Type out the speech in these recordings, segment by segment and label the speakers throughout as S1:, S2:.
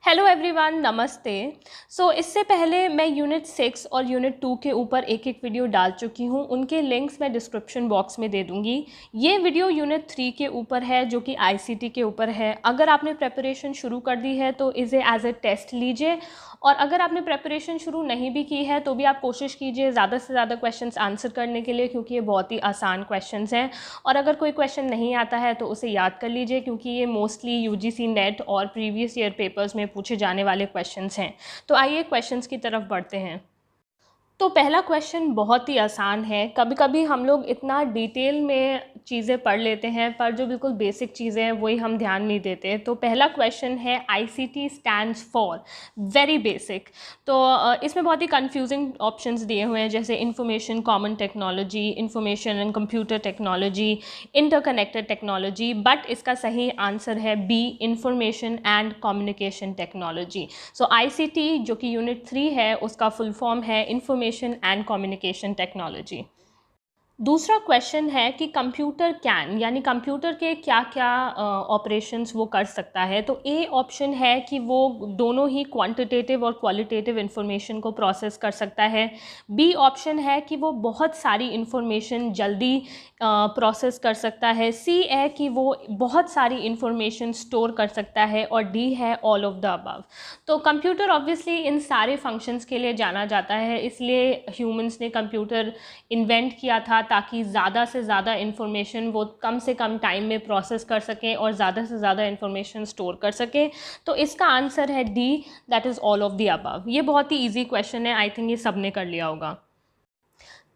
S1: Hello everyone, नमस्ते। इससे पहले मैं यूनिट 6 और यूनिट 2 के ऊपर एक एक वीडियो डाल चुकी हूँ। उनके लिंक्स मैं डिस्क्रिप्शन बॉक्स में दे दूँगी। ये वीडियो यूनिट 3 के ऊपर है, जो कि आईसीटी के ऊपर है। अगर आपने प्रेपरेशन शुरू कर दी है तो इसे एज ए टेस्ट लीजिए, और अगर आपने प्रेपरेशन शुरू नहीं भी की है तो भी आप कोशिश कीजिए ज़्यादा से ज़्यादा क्वेश्चंस आंसर करने के लिए, क्योंकि ये बहुत ही आसान क्वेश्चंस हैं। और अगर कोई क्वेश्चन नहीं आता है तो उसे याद कर लीजिए, क्योंकि ये मोस्टली यूजीसी नेट और प्रीवियस ईयर पेपर्स में पूछे जाने वाले क्वेश्चंस हैं। तो आइए क्वेश्चंस की तरफ बढ़ते हैं। तो पहला क्वेश्चन बहुत ही आसान है। कभी कभी हम लोग इतना डिटेल में चीज़ें पढ़ लेते हैं, पर जो बिल्कुल बेसिक चीज़ें हैं वही हम ध्यान नहीं देते। तो पहला क्वेश्चन है ICT stands for, very basic. तो इसमें बहुत ही कंफ्यूजिंग ऑप्शंस दिए हुए हैं, जैसे information common technology, information and computer technology, interconnected technology. But इसका सही आंसर है B, information and communication technology. So ICT जो कि यूनिट 3 है, उसका फुल फॉर्म है इंफॉर्मेशन एंड कम्युनिकेशन टेक्नोलॉजी। दूसरा क्वेश्चन है कि कंप्यूटर कैन, यानी कंप्यूटर के क्या क्या ऑपरेशंस वो कर सकता है। तो ए ऑप्शन है कि वो दोनों ही क्वांटिटेटिव और क्वालिटेटिव इंफॉर्मेशन को प्रोसेस कर सकता है। बी ऑप्शन है कि वो बहुत सारी इंफॉर्मेशन जल्दी प्रोसेस कर सकता है। सी है कि वो बहुत सारी इंफॉर्मेशन स्टोर कर सकता है। और डी है ऑल ऑफ द अबव। तो कंप्यूटर ऑब्वियसली इन सारे फंक्शंस के लिए जाना जाता है, इसलिए ह्यूमंस ने कंप्यूटर इन्वेंट किया था ताकि ज़्यादा से ज़्यादा इन्फॉर्मेशन वो कम से कम टाइम में प्रोसेस कर सकें और ज़्यादा से ज़्यादा इन्फॉर्मेशन स्टोर कर सकें। तो इसका आंसर है D, that is all of the above. ये बहुत ही ईजी क्वेश्चन है, आई थिंक ये सबने कर लिया होगा।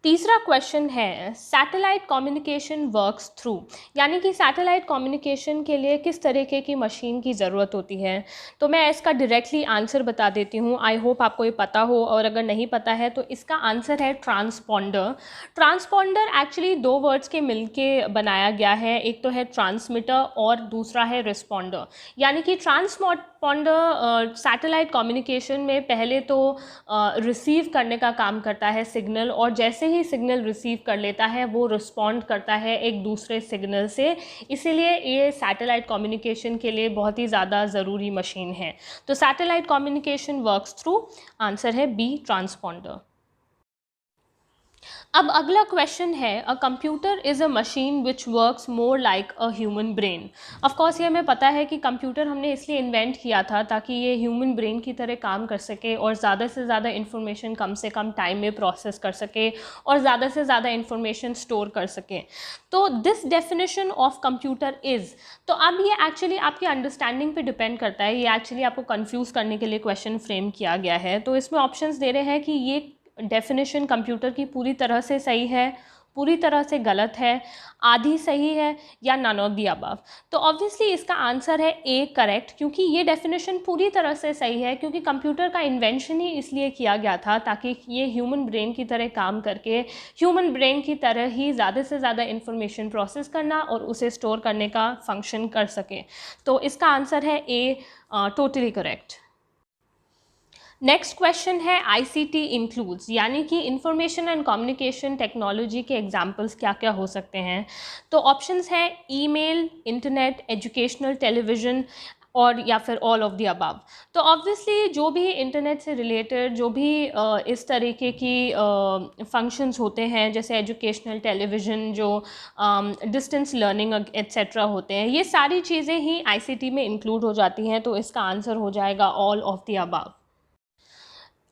S1: तीसरा क्वेश्चन है सैटेलाइट कम्युनिकेशन वर्क्स थ्रू, यानी कि सैटेलाइट कम्युनिकेशन के लिए किस तरीके की मशीन की ज़रूरत होती है। तो मैं इसका डायरेक्टली आंसर बता देती हूँ, आई होप आपको ये पता हो, और अगर नहीं पता है तो इसका आंसर है ट्रांसपॉन्डर। ट्रांसपॉन्डर एक्चुअली दो वर्ड्स के मिलके बनाया गया है, एक तो है ट्रांसमीटर और दूसरा है रिस्पॉन्डर। यानी कि ट्रांसपॉन्डर सैटेलाइट कम्युनिकेशन में पहले तो रिसीव करने का काम करता है सिग्नल, और जैसे ही सिग्नल रिसीव कर लेता है वो रिस्पॉन्ड करता है एक दूसरे सिग्नल से। इसीलिए ये सैटेलाइट कम्युनिकेशन के लिए बहुत ही ज़्यादा ज़रूरी मशीन है। तो satellite communication works through, answer है बी, ट्रांसपॉन्डर। अब अगला क्वेश्चन है a computer is a machine which works more like a human brain. Of course ये हमें पता है कि कंप्यूटर हमने इसलिए इन्वेंट किया था ताकि ये ह्यूमन ब्रेन की तरह काम कर सके और ज़्यादा से ज़्यादा इन्फॉर्मेशन कम से कम टाइम में प्रोसेस कर सके और ज़्यादा से ज़्यादा इन्फॉर्मेशन स्टोर कर सके। तो this definition of computer is, तो अब ये एक्चुअली आपकी अंडरस्टैंडिंग पे डिपेंड करता है। ये एक्चुअली आपको कंफ्यूज करने के लिए क्वेश्चन फ्रेम किया गया है। तो इसमें ऑप्शंस दे रहे हैं कि ये डेफिनेशन कंप्यूटर की पूरी तरह से सही है, पूरी तरह से गलत है, आधी सही है, या नन ऑफ द अबव। तो ऑब्वियसली इसका आंसर है ए, करेक्ट, क्योंकि ये डेफिनेशन पूरी तरह से सही है, क्योंकि कंप्यूटर का इन्वेंशन ही इसलिए किया गया था ताकि ये ह्यूमन ब्रेन की तरह काम करके ह्यूमन ब्रेन की तरह ही ज़्यादा से ज़्यादा इंफॉर्मेशन प्रोसेस करना और उसे स्टोर करने का फंक्शन कर सके। तो इसका आंसर है ए, टोटली करेक्ट। नेक्स्ट क्वेश्चन है आईसीटी इंक्लूड्स, यानी कि इंफॉर्मेशन एंड कम्युनिकेशन टेक्नोलॉजी के एग्जांपल्स क्या क्या हो सकते हैं। तो ऑप्शंस हैं ईमेल, इंटरनेट, एजुकेशनल, टेलीविज़न, और या फिर ऑल ऑफ द अबव। तो ऑब्वियसली जो भी इंटरनेट से रिलेटेड जो भी इस तरीके की फंक्शंस होते हैं, जैसे एजुकेशनल, टेलीविज़न, जो डिस्टेंस लर्निंग एट्सेट्रा होते हैं, ये सारी चीज़ें ही आईसीटी में इंक्लूड हो जाती हैं। तो इसका आंसर हो जाएगा ऑल ऑफ द अबव।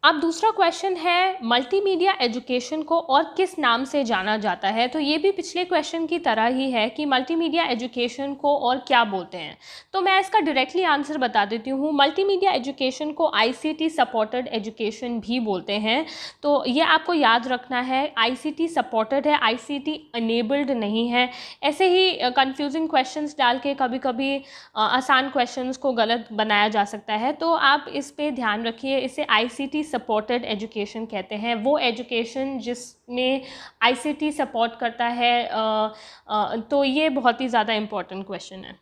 S1: अब दूसरा क्वेश्चन है मल्टीमीडिया एजुकेशन को और किस नाम से जाना जाता है। तो ये भी पिछले क्वेश्चन की तरह ही है कि मल्टीमीडिया एजुकेशन को और क्या बोलते हैं। तो मैं इसका डायरेक्टली आंसर बता देती हूँ। मल्टीमीडिया एजुकेशन को आईसीटी सपोर्टेड एजुकेशन भी बोलते हैं। तो ये आपको याद रखना है, आईसीटी सपोर्टेड है, आईसीटी अनेबल्ड नहीं है। ऐसे ही कंफ्यूजिंग क्वेश्चंस डाल के कभी कभी आसान क्वेश्चंस को गलत बनाया जा सकता है। तो आप इस पे ध्यान रखिए। इसे आईसीटी सपोर्टेड एजुकेशन कहते हैं, वो एजुकेशन जिसमें आईसीटी सपोर्ट करता है। तो ये बहुत ही ज़्यादा इम्पोर्टेंट क्वेश्चन है।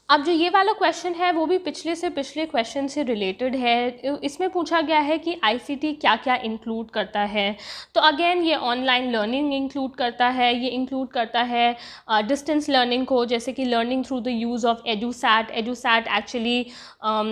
S1: अब जो ये वाला क्वेश्चन है वो भी पिछले क्वेश्चन से रिलेटेड है। इसमें पूछा गया है कि आईसीटी क्या क्या इंक्लूड करता है। तो अगेन ये ऑनलाइन लर्निंग इंक्लूड करता है, ये इंक्लूड करता है डिस्टेंस लर्निंग को, जैसे कि learning through the use of EDUSAT. EDUSAT actually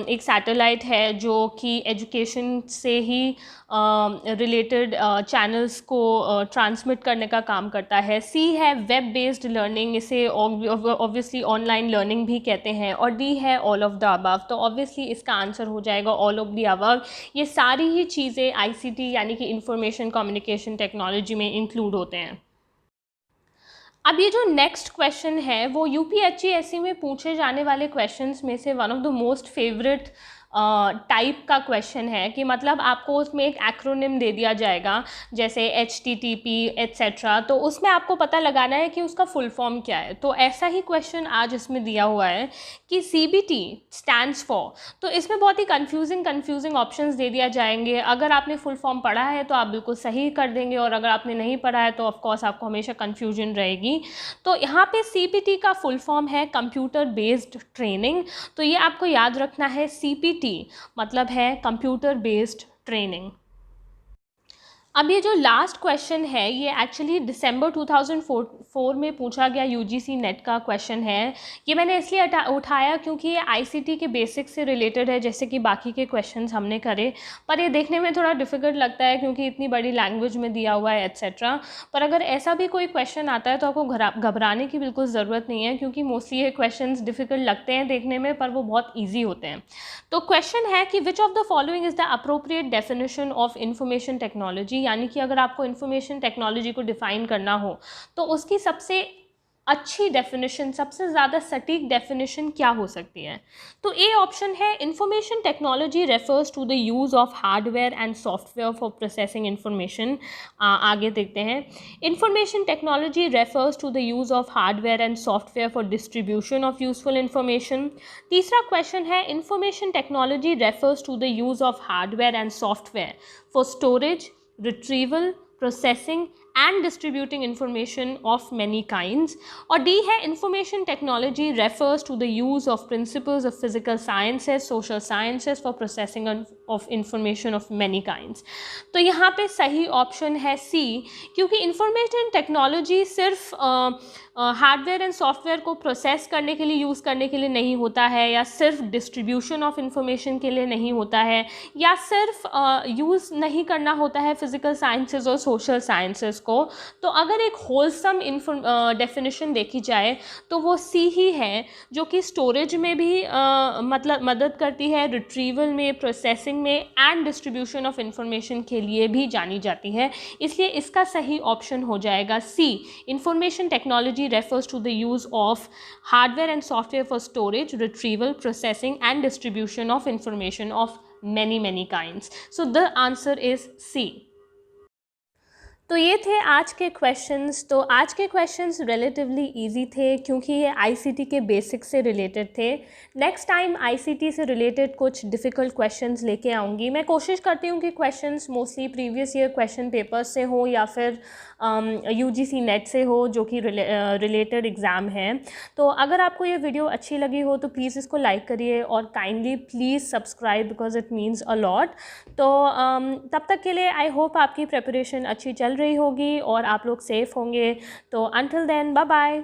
S1: एक सैटेलाइट है जो कि एजुकेशन से ही रिलेटेड चैनल्स को ट्रांसमिट करने का काम करता है। सी है वेब बेस्ड लर्निंग, इसे ऑब्वियसली ऑनलाइन लर्निंग भी कहते हैं। और डी है ऑल ऑफ द अबव। तो ऑब्वियसली इसका आंसर हो जाएगा ऑल ऑफ द अबव। ये सारी ही चीज़ें आईसीटी यानी कि इंफॉर्मेशन कम्युनिकेशन टेक्नोलॉजी में इंक्लूड होते हैं। अब ये जो नेक्स्ट क्वेश्चन है वो यूपीएससी में पूछे जाने वाले क्वेश्चंस में से one of the most favourite type का क्वेश्चन है, कि मतलब आपको उसमें एक एक्रोनिम दे दिया जाएगा जैसे HTTP एट्सेट्रा, तो उसमें आपको पता लगाना है कि उसका फुल फॉर्म क्या है। तो ऐसा ही क्वेश्चन आज इसमें दिया हुआ है कि CBT स्टैंड्स फॉर। तो इसमें बहुत ही कंफ्यूजिंग ऑप्शंस दे दिया जाएंगे। अगर आपने फुल फॉर्म पढ़ा है तो आप बिल्कुल सही कर देंगे, और अगर आपने नहीं पढ़ा है तो ऑफकोर्स आपको हमेशा कन्फ्यूजन रहेगी। तो यहाँ पे CBT का फुल फॉर्म है कंप्यूटर बेस्ड ट्रेनिंग। तो ये आपको याद रखना है, CPT मतलब है कंप्यूटर बेस्ड ट्रेनिंग। अब ये जो लास्ट क्वेश्चन है ये एक्चुअली दिसंबर 2004 में पूछा गया UGC नेट का क्वेश्चन है। ये मैंने इसलिए उठाया क्योंकि ये आईसीटी के बेसिक्स से रिलेटेड है, जैसे कि बाकी के क्वेश्चंस हमने करे, पर ये देखने में थोड़ा डिफ़िकल्ट लगता है क्योंकि इतनी बड़ी लैंग्वेज में दिया हुआ है एट्सेट्रा। पर अगर ऐसा भी कोई क्वेश्चन आता है तो आपको घबराने की बिल्कुल ज़रूरत नहीं है, क्योंकि मोस्टली ये क्वेश्चन डिफ़िकल्ट लगते हैं देखने में, पर वो बहुत ईजी होते हैं। तो क्वेश्चन है कि which of the following is the appropriate definition of information technology, यानी कि अगर आपको इंफॉर्मेशन टेक्नोलॉजी को डिफाइन करना हो तो उसकी सबसे अच्छी डेफिनेशन, सबसे ज़्यादा सटीक डेफिनेशन क्या हो सकती है। तो ए ऑप्शन है, information technology refers to the use of hardware and software for processing information. आगे देखते हैं, information technology refers to the use of hardware and software for distribution of useful information. तीसरा क्वेश्चन है, information technology refers to the use of hardware and software for storage, retrieval, processing and distributing information of many kinds. और D है, information technology refers to the use of principles of physical sciences, social sciences for processing of information of many kinds. तो यहाँ पे सही option है C, क्योंकि information technology सिर्फ hardware and software को प्रोसेस करने के लिए यूज़ करने के लिए नहीं होता है, या सिर्फ डिस्ट्रीब्यूशन ऑफ इंफॉर्मेशन के लिए नहीं होता है, या सिर्फ यूज़ नहीं करना होता है फिजिकल साइंसेज और सोशल साइंसेज को। तो अगर एक होलसम डेफिनेशन देखी जाए तो वो सी ही है, जो कि स्टोरेज में भी मतलब मदद करती है, रिट्रीवल में, प्रोसेसिंग में एंड डिस्ट्रीब्यूशन ऑफ इंफॉर्मेशन के लिए भी जानी जाती है। इसलिए इसका सही ऑप्शन हो जाएगा C, information technology refers to the use of hardware and software for storage, retrieval, processing and distribution of information of many kinds. So the answer is C. तो ये थे आज के क्वेश्चंस। तो आज के क्वेश्चंस रिलेटिवली इजी थे क्योंकि ये आईसीटी के बेसिक्स से रिलेटेड थे। नेक्स्ट टाइम आईसीटी से रिलेटेड कुछ डिफ़िकल्ट क्वेश्चंस लेके आऊँगी। मैं कोशिश करती हूँ कि questions mostly previous year question papers से हो या फिर यूजीसी नेट से हो, जो कि रिलेटेड एग्ज़ाम है। तो अगर आपको ये वीडियो अच्छी लगी हो तो प्लीज़ इसको लाइक करिए और kindly please subscribe, because it means a lot. तो तब तक के लिए आई होप आपकी प्रिपरेशन अच्छी चल रही होगी और आप लोग सेफ़ होंगे। तो अंटिल देन, बाय बाय।